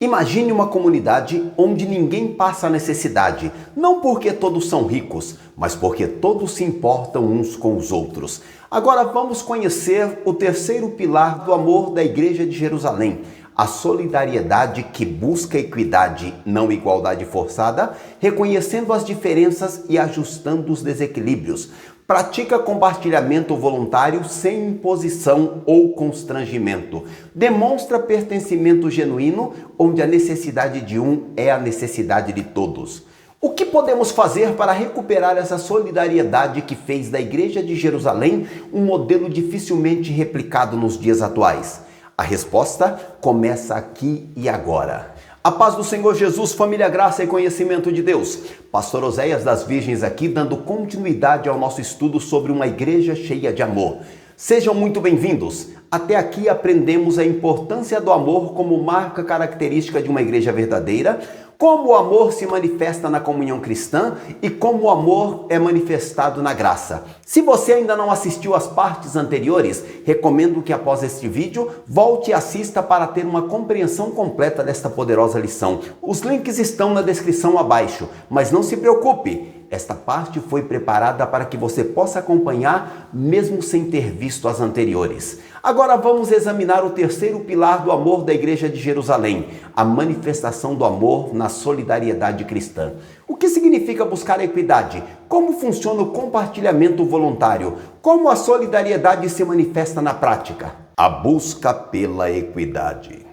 Imagine uma comunidade onde ninguém passa necessidade, não porque todos são ricos, mas porque todos se importam uns com os outros. Agora vamos conhecer o terceiro pilar do amor da Igreja de Jerusalém, a solidariedade que busca equidade, não igualdade forçada, reconhecendo as diferenças e ajustando os desequilíbrios. Pratica compartilhamento voluntário sem imposição ou constrangimento. Demonstra pertencimento genuíno, onde a necessidade de um é a necessidade de todos. O que podemos fazer para recuperar essa solidariedade que fez da Igreja de Jerusalém um modelo dificilmente replicado nos dias atuais? A resposta começa aqui e agora. A paz do Senhor Jesus, família, graça e conhecimento de Deus. Pastor Oséias das Virgens aqui, dando continuidade ao nosso estudo sobre uma igreja cheia de amor. Sejam muito bem-vindos. Até aqui aprendemos a importância do amor como marca característica de uma igreja verdadeira, como o amor se manifesta na comunhão cristã e como o amor é manifestado na graça. Se você ainda não assistiu às partes anteriores, recomendo que após este vídeo, volte e assista para ter uma compreensão completa desta poderosa lição. Os links estão na descrição abaixo, mas não se preocupe, esta parte foi preparada para que você possa acompanhar mesmo sem ter visto as anteriores. Agora vamos examinar o terceiro pilar do amor da Igreja de Jerusalém, a manifestação do amor na solidariedade cristã. O que significa buscar a equidade? Como funciona o compartilhamento voluntário? Como a solidariedade se manifesta na prática? A busca pela equidade.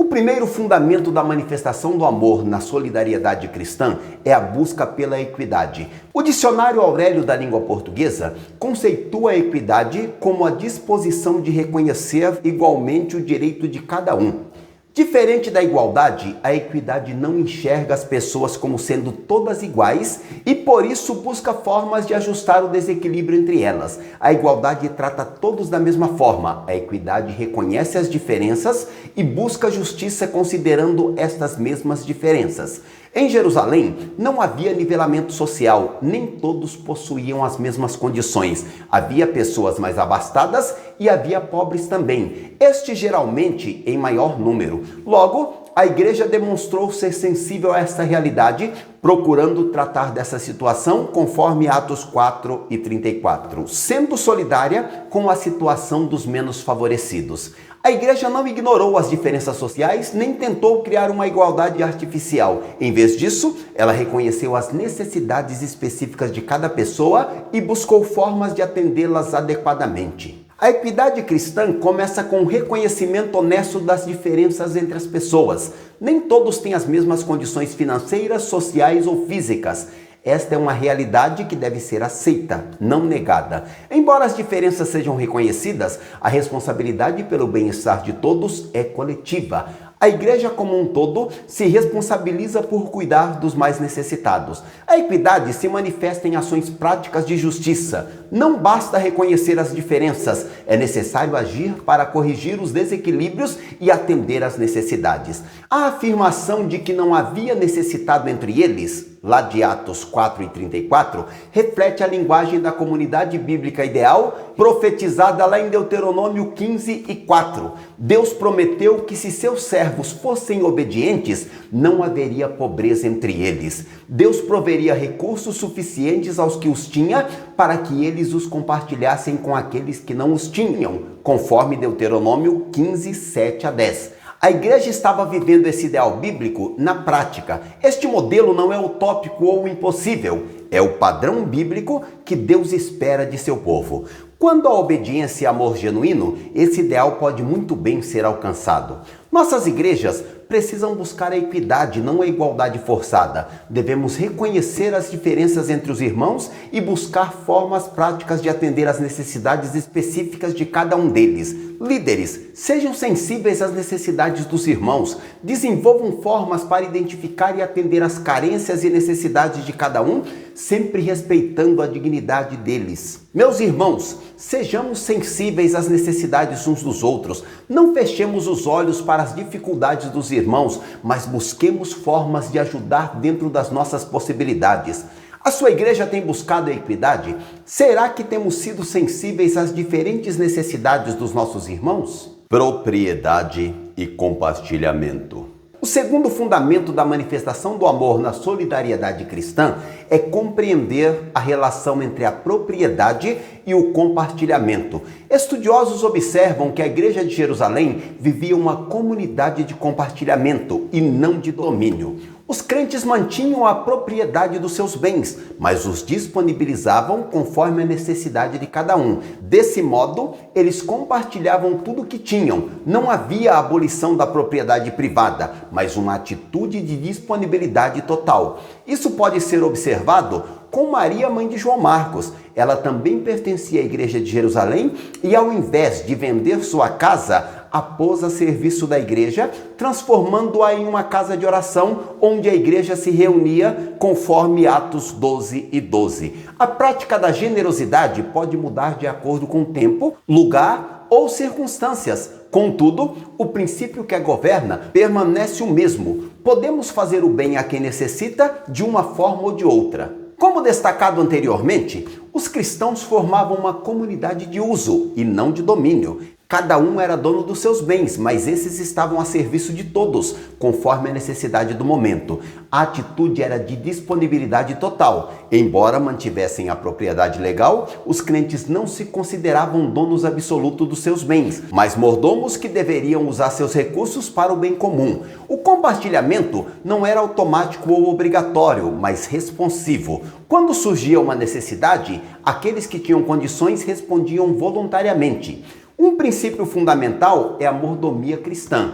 O primeiro fundamento da manifestação do amor na solidariedade cristã é a busca pela equidade. O dicionário Aurélio da língua portuguesa conceitua a equidade como a disposição de reconhecer igualmente o direito de cada um. Diferente da igualdade, a equidade não enxerga as pessoas como sendo todas iguais e por isso busca formas de ajustar o desequilíbrio entre elas. A igualdade trata todos da mesma forma. A equidade reconhece as diferenças e busca justiça considerando estas mesmas diferenças. Em Jerusalém, não havia nivelamento social, nem todos possuíam as mesmas condições. Havia pessoas mais abastadas e havia pobres também, estes geralmente em maior número. Logo, a igreja demonstrou ser sensível a esta realidade, procurando tratar dessa situação conforme Atos 4 e 34, sendo solidária com a situação dos menos favorecidos. A igreja não ignorou as diferenças sociais, nem tentou criar uma igualdade artificial. Em vez disso, ela reconheceu as necessidades específicas de cada pessoa e buscou formas de atendê-las adequadamente. A equidade cristã começa com o reconhecimento honesto das diferenças entre as pessoas. Nem todos têm as mesmas condições financeiras, sociais ou físicas. Esta é uma realidade que deve ser aceita, não negada. Embora as diferenças sejam reconhecidas, a responsabilidade pelo bem-estar de todos é coletiva. A igreja como um todo se responsabiliza por cuidar dos mais necessitados. A equidade se manifesta em ações práticas de justiça. Não basta reconhecer as diferenças, é necessário agir para corrigir os desequilíbrios e atender às necessidades. A afirmação de que não havia necessitado entre eles, lá de Atos 4 e 34, reflete a linguagem da comunidade bíblica ideal, profetizada lá em Deuteronômio 15 e 4. Deus prometeu que se seus servos fossem obedientes, não haveria pobreza entre eles. Deus proveria recursos suficientes aos que os tinha para que eles os compartilhassem com aqueles que não os tinham, conforme Deuteronômio 15, 7 a 10. A igreja estava vivendo esse ideal bíblico na prática. Este modelo não é utópico ou impossível, é o padrão bíblico que Deus espera de seu povo. Quando a obediência é amor genuíno, esse ideal pode muito bem ser alcançado. Nossas igrejas precisam buscar a equidade, não a igualdade forçada. Devemos reconhecer as diferenças entre os irmãos e buscar formas práticas de atender às necessidades específicas de cada um deles. Líderes, sejam sensíveis às necessidades dos irmãos, desenvolvam formas para identificar e atender às carências e necessidades de cada um, sempre respeitando a dignidade deles. Meus irmãos, sejamos sensíveis às necessidades uns dos outros. Não fechemos os olhos para as dificuldades dos irmãos, mas busquemos formas de ajudar dentro das nossas possibilidades. A sua igreja tem buscado a equidade? Será que temos sido sensíveis às diferentes necessidades dos nossos irmãos? Propriedade e compartilhamento. O segundo fundamento da manifestação do amor na solidariedade cristã é compreender a relação entre a propriedade e o compartilhamento. Estudiosos observam que a Igreja de Jerusalém vivia uma comunidade de compartilhamento e não de domínio. Os crentes mantinham a propriedade dos seus bens, mas os disponibilizavam conforme a necessidade de cada um. Desse modo, eles compartilhavam tudo o que tinham. Não havia a abolição da propriedade privada, mas uma atitude de disponibilidade total. Isso pode ser observado com Maria, mãe de João Marcos. Ela também pertencia à Igreja de Jerusalém e, ao invés de vender sua casa, a pôs a serviço da igreja, transformando-a em uma casa de oração onde a igreja se reunia, conforme Atos 12:12. A prática da generosidade pode mudar de acordo com o tempo, lugar ou circunstâncias. Contudo, o princípio que a governa permanece o mesmo. Podemos fazer o bem a quem necessita de uma forma ou de outra. Como destacado anteriormente, os cristãos formavam uma comunidade de uso e não de domínio. Cada um era dono dos seus bens, mas esses estavam a serviço de todos, conforme a necessidade do momento. A atitude era de disponibilidade total. Embora mantivessem a propriedade legal, os crentes não se consideravam donos absolutos dos seus bens, mas mordomos que deveriam usar seus recursos para o bem comum. O compartilhamento não era automático ou obrigatório, mas responsivo. Quando surgia uma necessidade, aqueles que tinham condições respondiam voluntariamente. Um princípio fundamental é a mordomia cristã.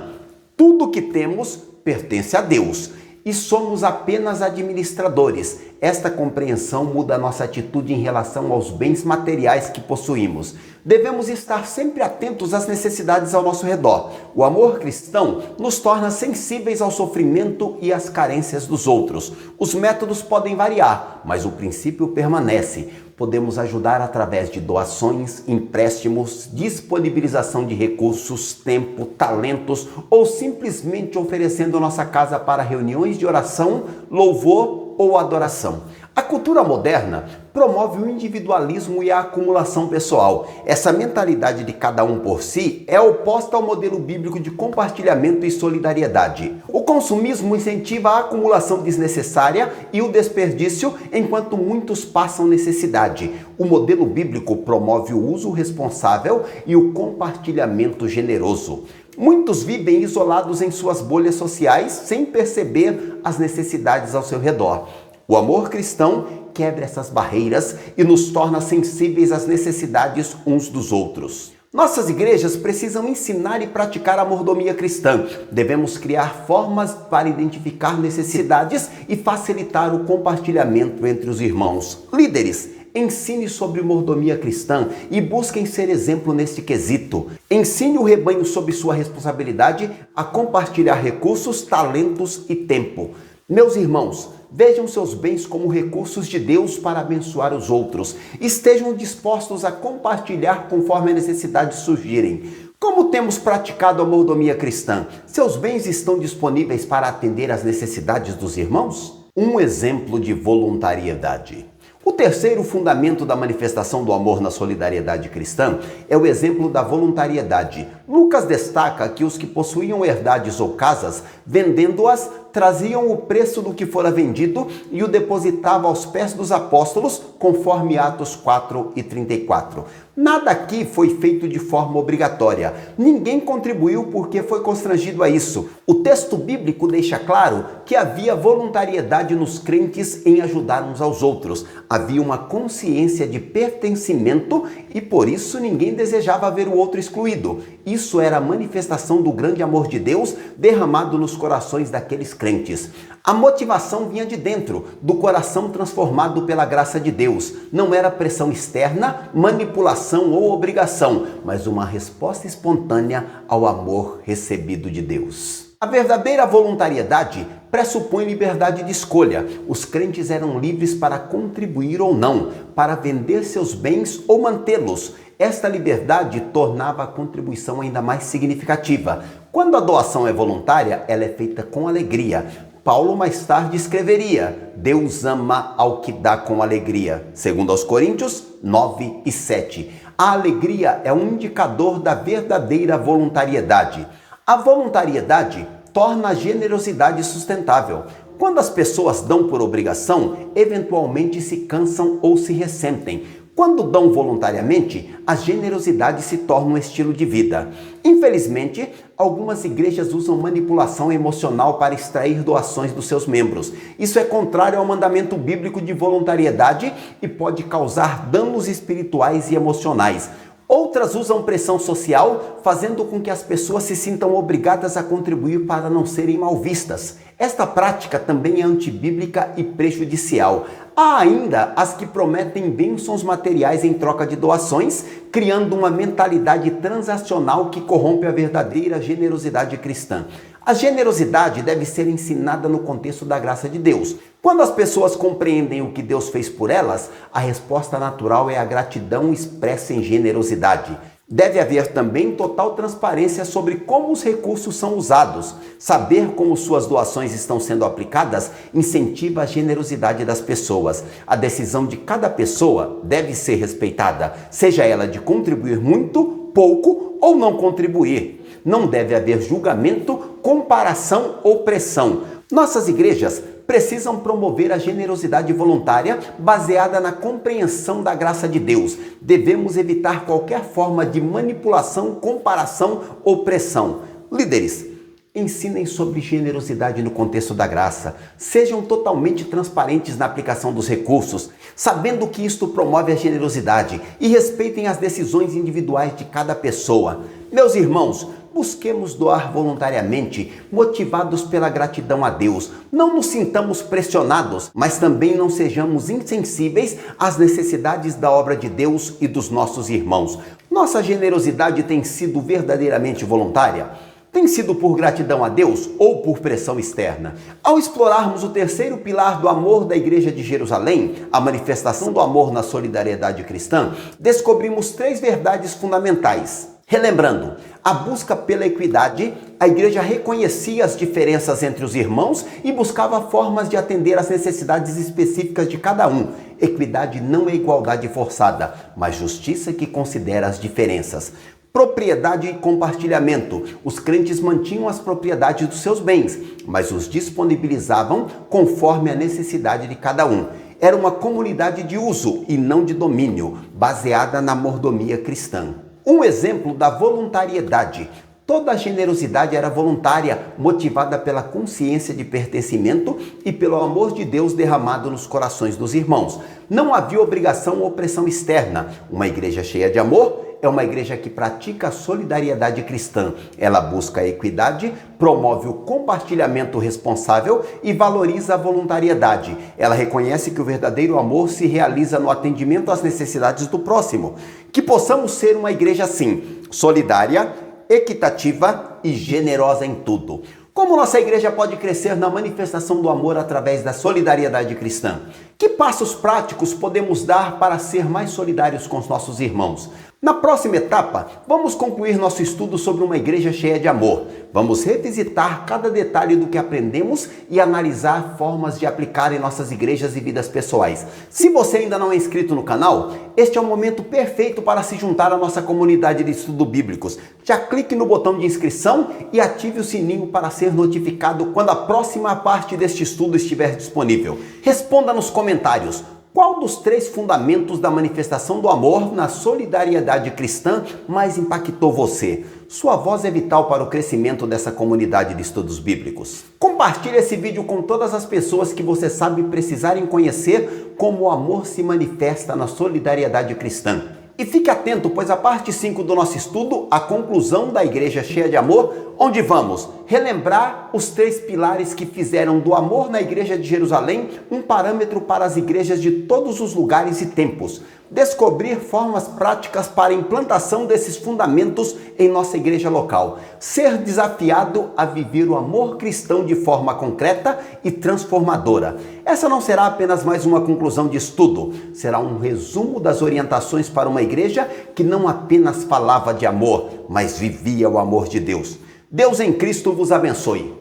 Tudo que temos pertence a Deus e somos apenas administradores. Esta compreensão muda a nossa atitude em relação aos bens materiais que possuímos. Devemos estar sempre atentos às necessidades ao nosso redor. O amor cristão nos torna sensíveis ao sofrimento e às carências dos outros. Os métodos podem variar, mas o princípio permanece. Podemos ajudar através de doações, empréstimos, disponibilização de recursos, tempo, talentos ou simplesmente oferecendo nossa casa para reuniões de oração, louvor ou adoração. A cultura moderna promove o individualismo e a acumulação pessoal. Essa mentalidade de cada um por si é oposta ao modelo bíblico de compartilhamento e solidariedade. O consumismo incentiva a acumulação desnecessária e o desperdício, enquanto muitos passam necessidade. O modelo bíblico promove o uso responsável e o compartilhamento generoso. Muitos vivem isolados em suas bolhas sociais sem perceber as necessidades ao seu redor. O amor cristão quebra essas barreiras e nos torna sensíveis às necessidades uns dos outros. Nossas igrejas precisam ensinar e praticar a mordomia cristã. Devemos criar formas para identificar necessidades e facilitar o compartilhamento entre os irmãos. Líderes, ensine sobre mordomia cristã e busquem ser exemplo neste quesito. Ensine o rebanho sob sua responsabilidade a compartilhar recursos, talentos e tempo. Meus irmãos, vejam seus bens como recursos de Deus para abençoar os outros. Estejam dispostos a compartilhar conforme as necessidades surgirem. Como temos praticado a mordomia cristã? Seus bens estão disponíveis para atender às necessidades dos irmãos? Um exemplo de voluntariedade. O terceiro fundamento da manifestação do amor na solidariedade cristã é o exemplo da voluntariedade. Lucas destaca que os que possuíam herdades ou casas, vendendo-as, traziam o preço do que fora vendido e o depositavam aos pés dos apóstolos, conforme Atos 4:34. Nada aqui foi feito de forma obrigatória. Ninguém contribuiu porque foi constrangido a isso. O texto bíblico deixa claro que havia voluntariedade nos crentes em ajudar uns aos outros. Havia uma consciência de pertencimento e por isso ninguém desejava ver o outro excluído. Isso era a manifestação do grande amor de Deus derramado nos corações daqueles crentes. A motivação vinha de dentro, do coração transformado pela graça de Deus. Não era pressão externa, manipulação ou obrigação, mas uma resposta espontânea ao amor recebido de Deus. A verdadeira voluntariedade pressupõe liberdade de escolha. Os crentes eram livres para contribuir ou não, para vender seus bens ou mantê-los. Esta liberdade tornava a contribuição ainda mais significativa. Quando a doação é voluntária, ela é feita com alegria. Paulo mais tarde escreveria: Deus ama ao que dá com alegria, segundo aos Coríntios 9:7. A alegria é um indicador da verdadeira voluntariedade. A voluntariedade torna a generosidade sustentável. Quando as pessoas dão por obrigação, eventualmente se cansam ou se ressentem. Quando dão voluntariamente, a generosidade se torna um estilo de vida. Infelizmente, algumas igrejas usam manipulação emocional para extrair doações dos seus membros. Isso é contrário ao mandamento bíblico de voluntariedade e pode causar danos espirituais e emocionais. Outras usam pressão social, fazendo com que as pessoas se sintam obrigadas a contribuir para não serem mal vistas. Esta prática também é antibíblica e prejudicial. Há ainda as que prometem bênçãos materiais em troca de doações, criando uma mentalidade transacional que corrompe a verdadeira generosidade cristã. A generosidade deve ser ensinada no contexto da graça de Deus. Quando as pessoas compreendem o que Deus fez por elas, a resposta natural é a gratidão expressa em generosidade. Deve haver também total transparência sobre como os recursos são usados. Saber como suas doações estão sendo aplicadas incentiva a generosidade das pessoas. A decisão de cada pessoa deve ser respeitada, seja ela de contribuir muito, pouco ou não contribuir. Não deve haver julgamento, comparação ou pressão. Nossas igrejas precisam promover a generosidade voluntária baseada na compreensão da graça de Deus. Devemos evitar qualquer forma de manipulação, comparação ou pressão. Líderes, ensinem sobre generosidade no contexto da graça. Sejam totalmente transparentes na aplicação dos recursos, sabendo que isto promove a generosidade, e respeitem as decisões individuais de cada pessoa. Meus irmãos, busquemos doar voluntariamente, motivados pela gratidão a Deus. Não nos sintamos pressionados, mas também não sejamos insensíveis às necessidades da obra de Deus e dos nossos irmãos. Nossa generosidade tem sido verdadeiramente voluntária? Tem sido por gratidão a Deus ou por pressão externa? Ao explorarmos o terceiro pilar do amor da Igreja de Jerusalém, a manifestação do amor na solidariedade cristã, descobrimos 3 verdades fundamentais. Relembrando, a busca pela equidade, a igreja reconhecia as diferenças entre os irmãos e buscava formas de atender às necessidades específicas de cada um. Equidade não é igualdade forçada, mas justiça que considera as diferenças. Propriedade e compartilhamento. Os crentes mantinham as propriedades dos seus bens, mas os disponibilizavam conforme a necessidade de cada um. Era uma comunidade de uso e não de domínio, baseada na mordomia cristã. Um exemplo da voluntariedade. Toda a generosidade era voluntária, motivada pela consciência de pertencimento e pelo amor de Deus derramado nos corações dos irmãos. Não havia obrigação ou pressão externa. Uma igreja cheia de amor é uma igreja que pratica a solidariedade cristã. Ela busca a equidade, promove o compartilhamento responsável e valoriza a voluntariedade. Ela reconhece que o verdadeiro amor se realiza no atendimento às necessidades do próximo. Que possamos ser uma igreja assim, solidária, equitativa e generosa em tudo. Como nossa igreja pode crescer na manifestação do amor através da solidariedade cristã? Que passos práticos podemos dar para ser mais solidários com os nossos irmãos? Na próxima etapa, vamos concluir nosso estudo sobre uma igreja cheia de amor. Vamos revisitar cada detalhe do que aprendemos e analisar formas de aplicar em nossas igrejas e vidas pessoais. Se você ainda não é inscrito no canal, este é o momento perfeito para se juntar à nossa comunidade de estudo bíblicos. Já clique no botão de inscrição e ative o sininho para ser notificado quando a próxima parte deste estudo estiver disponível. Responda nos comentários. Qual dos 3 fundamentos da manifestação do amor na solidariedade cristã mais impactou você? Sua voz é vital para o crescimento dessa comunidade de estudos bíblicos. Compartilhe esse vídeo com todas as pessoas que você sabe precisarem conhecer como o amor se manifesta na solidariedade cristã. E fique atento, pois a parte 5 do nosso estudo, a conclusão da igreja cheia de amor, onde vamos relembrar os 3 pilares que fizeram do amor na igreja de Jerusalém um parâmetro para as igrejas de todos os lugares e tempos. Descobrir formas práticas para a implantação desses fundamentos em nossa igreja local. Ser desafiado a viver o amor cristão de forma concreta e transformadora. Essa não será apenas mais uma conclusão de estudo, será um resumo das orientações para uma igreja que não apenas falava de amor, mas vivia o amor de Deus. Deus em Cristo vos abençoe.